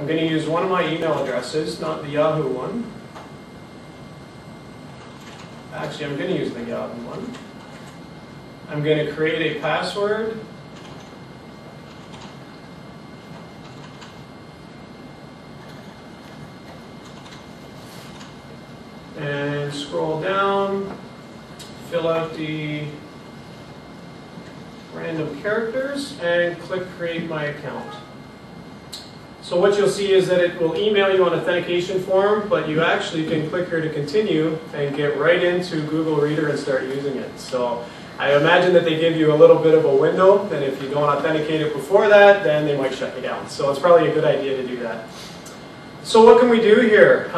I'm going to use one of my email addresses, not the Yahoo one. Actually, I'm going to use the Yahoo one. I'm going to create a password. And scroll down, fill out the random characters, and click Create My Account. So what you'll see is that it will email you an authentication form, but you actually can click here to continue and get right into Google Reader and start using it. So I imagine that they give you a little bit of a window, and if you don't authenticate it before that, then they might shut you down. So it's probably a good idea to do that. So what can we do here?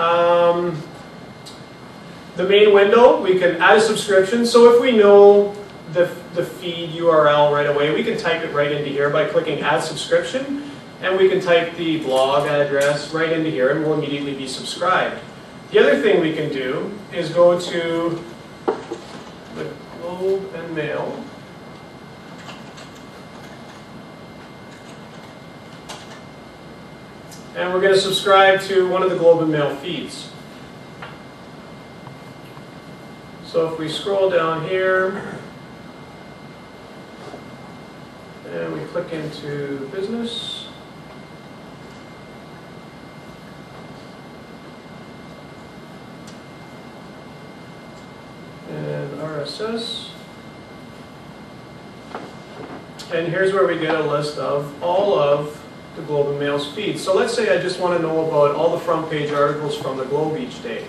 The main window, we can add a subscription. So if we know the feed URL right away, we can type it right into here by clicking Add Subscription, and we can type the blog address right into here, and we'll immediately be subscribed. The other thing we can do is go to the Globe and Mail. And we're going to subscribe to one of the Globe and Mail feeds. So if we scroll down here, and we click into Business, and RSS, and here's where we get a list of all of the Globe and Mail's feeds. So let's say I just want to know about all the front page articles from the Globe each day.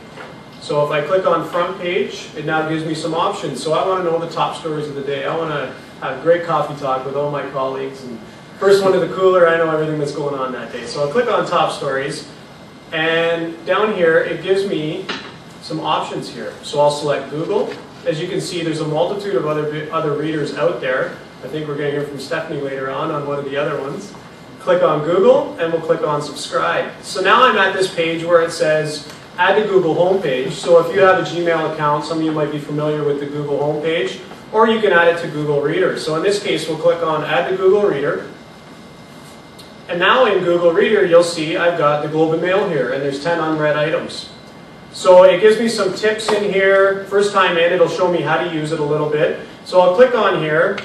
So if I click on front page, it now gives me some options. So I want to know the top stories of the day. I want to have great coffee talk with all my colleagues. And first one to the cooler, I know everything that's going on that day. So I'll click on top stories. And down here, it gives me some options here. So I'll select Google. As you can see, there's a multitude of other readers out there. I think we're going to hear from Stephanie later on one of the other ones. Click on Google, and we'll click on Subscribe. So now I'm at this page where it says, Add to Google homepage. So if you have a Gmail account, some of you might be familiar with the Google homepage, or you can add it to Google Reader. So in this case, we'll click on Add to Google Reader. And now in Google Reader, you'll see I've got the Globe and Mail here, and there's 10 unread items. So it gives me some tips in here. First time in, it'll show me how to use it a little bit. So I'll click on here,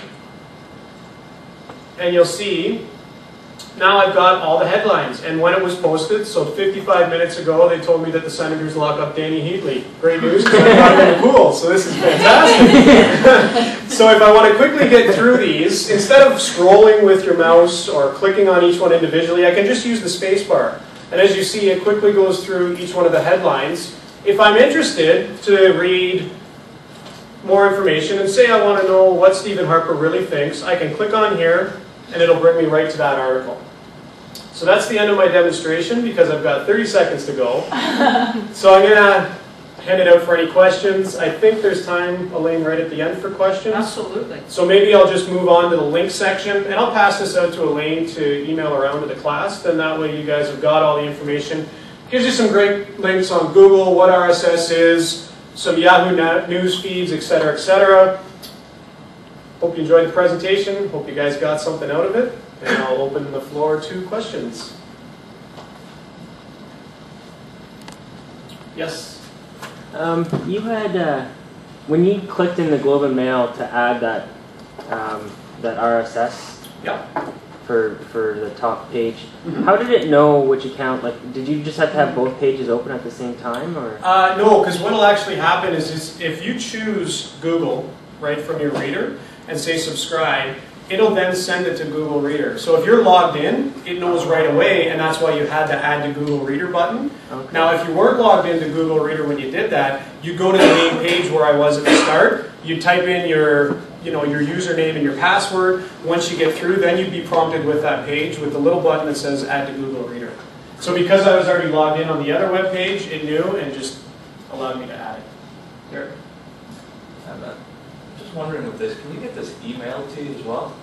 and you'll see now I've got all the headlines and when it was posted. So 55 minutes ago, they told me that the Senators lock up Danny Heatley. Great news, because I got him in the pool, so this is fantastic. So if I want to quickly get through these, instead of scrolling with your mouse or clicking on each one individually, I can just use the space bar. And as you see, it quickly goes through each one of the headlines. If I'm interested to read more information and say I want to know what Stephen Harper really thinks, I can click on here and it'll bring me right to that article. So that's the end of my demonstration because I've got 30 seconds to go. So I'm going to hand it out for any questions. I think there's time, Elaine, right at the end for questions. Absolutely. So maybe I'll just move on to the link section, and I'll pass this out to Elaine to email around to the class. Then that way you guys have got all the information. Gives you some great links on Google, what RSS is, some Yahoo news feeds, etc., etc. Hope you enjoyed the presentation. Hope you guys got something out of it. And I'll open the floor to questions. Yes? You had, when you clicked in the Globe and Mail to add that, that RSS for the top page, how did it know which account? Like, did you just have to have both pages open at the same time? Or? No, because what will actually happen is if you choose Google right from your reader and say subscribe, it'll then send it to Google Reader. So if you're logged in, it knows right away, and that's why you had the Add to Google Reader button. Okay. Now, if you weren't logged into Google Reader when you did that, you go to the main page where I was at the start. You type in your username and your password. Once you get through, then you'd be prompted with that page with the little button that says Add to Google Reader. So because I was already logged in on the other web page, it knew and just allowed me to add it. There. Just wondering with this, can you get this emailed to you as well?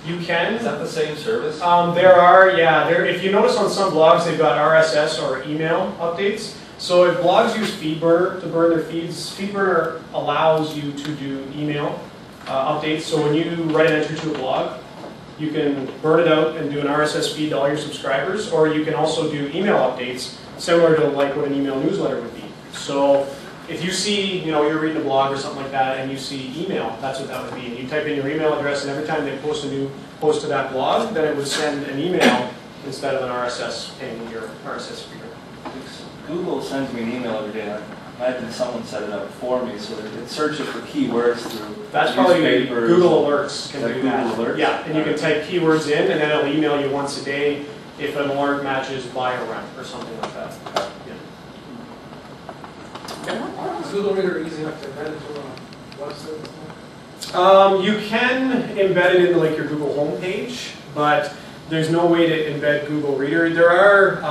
You can. Is that the same service? There are, yeah. If you notice on some blogs, they've got RSS or email updates. So if blogs use FeedBurner to burn their feeds, FeedBurner allows you to do email updates. So when you write an entry to a blog, You can burn it out and do an RSS feed to all your subscribers, or you can also do email updates, similar to like what an email newsletter would be. So if you see, you're reading a blog or something like that, and you see email, that's what that would be. And you type in your email address, and every time they post a new post to that blog, then it would send an email instead of an RSS ping in your RSS reader. Google sends me an email every day. I imagine someone set it up for me so that it searches for keywords through That's probably newspapers. Google Alerts can do Google that. Alerts? Yeah, and you can type keywords in, and then it'll email you once a day if an alert matches buy or rent or something like that. Yeah. Is Google Reader easy enough to embed into a website? You can embed it into like your Google homepage, but there's no way to embed Google Reader. There are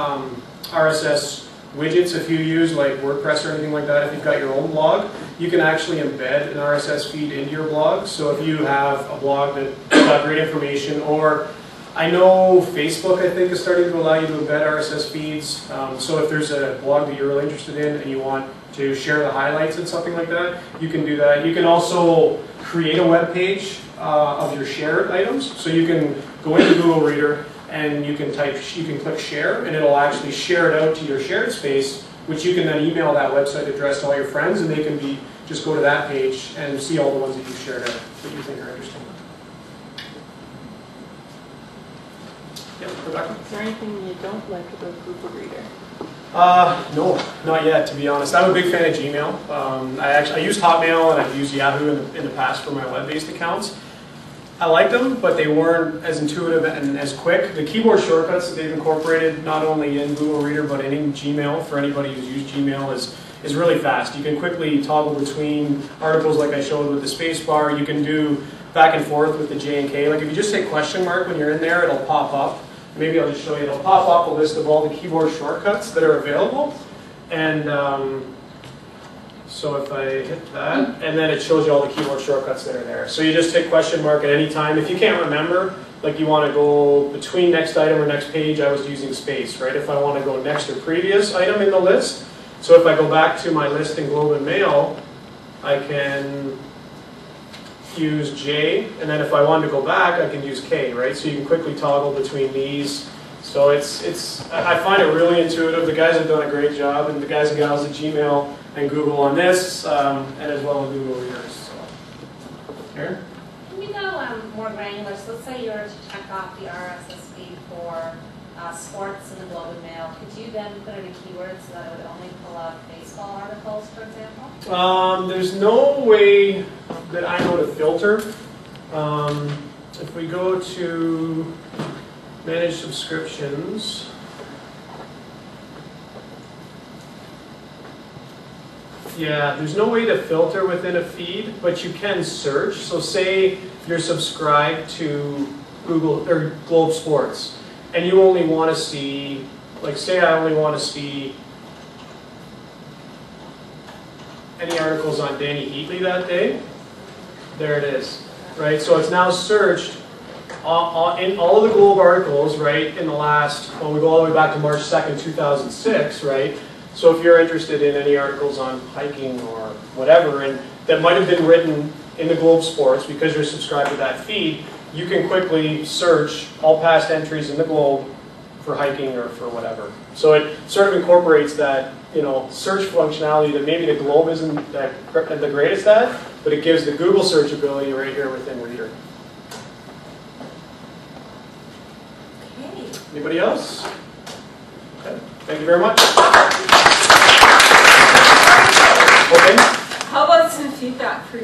RSS widgets if you use like WordPress or anything like that. If you've got your own blog, you can actually embed an RSS feed into your blog. So if you have a blog that's got great information, or I know Facebook, I think, is starting to allow you to embed RSS feeds. So if there's a blog that you're really interested in and you want to share the highlights and something like that, you can do that. You can also create a web page of your shared items. So you can go into Google Reader and you can click share, and it'll actually share it out to your shared space, which you can then email that website address to all your friends, and they can just go to that page and see all the ones that you've shared out that you think are interesting. Yeah, Rebecca? Is there anything you don't like about Google Reader? No, not yet, to be honest. I'm a big fan of Gmail. I used Hotmail and I've used Yahoo in the past for my web-based accounts. I liked them, but they weren't as intuitive and as quick. The keyboard shortcuts that they've incorporated, not only in Google Reader, but in Gmail, for anybody who's used Gmail, is really fast. You can quickly toggle between articles like I showed with the space bar. You can do back and forth with the J and K. Like if you just say question mark when you're in there, it'll pop up. Maybe I'll just show you. It'll pop up a list of all the keyboard shortcuts that are available. And so if I hit that, and then it shows you all the keyboard shortcuts that are there. So you just hit question mark at any time. If you can't remember, like you want to go between next item or next page, I was using space, right? If I want to go next or previous item in the list. So if I go back to my list in Globe and Mail, I can use J, and then if I wanted to go back, I can use K, right? So you can quickly toggle between these. So I find it really intuitive. The guys have done a great job, and the guys and gals at Gmail and Google on this, and as well as Google Readers. So, Aaron? Can we go more granular? So let's say you were to check off the RSS feed for sports in the Globe and Mail. Could you then put in a keyword so that it would only pull up baseball articles, for example? There's no way that I know to filter. If we go to manage subscriptions, yeah, there's no way to filter within a feed, but you can search. So say you're subscribed to Google or Globe Sports, and you only want to see, like say I only want to see any articles on Danny Heatley that day. There it is, right? So it's now searched in all of the Globe articles, right, in the last, well, we go all the way back to March 2nd, 2006, right? So if you're interested in any articles on hiking or whatever, and that might have been written in the Globe Sports because you're subscribed to that feed, you can quickly search all past entries in the Globe for hiking or for whatever. So it sort of incorporates that, search functionality that maybe the Globe isn't the greatest at, but it gives the Google search ability right here within Reader. Okay. Anybody else? Okay. Thank you very much. Okay. How about some feedback for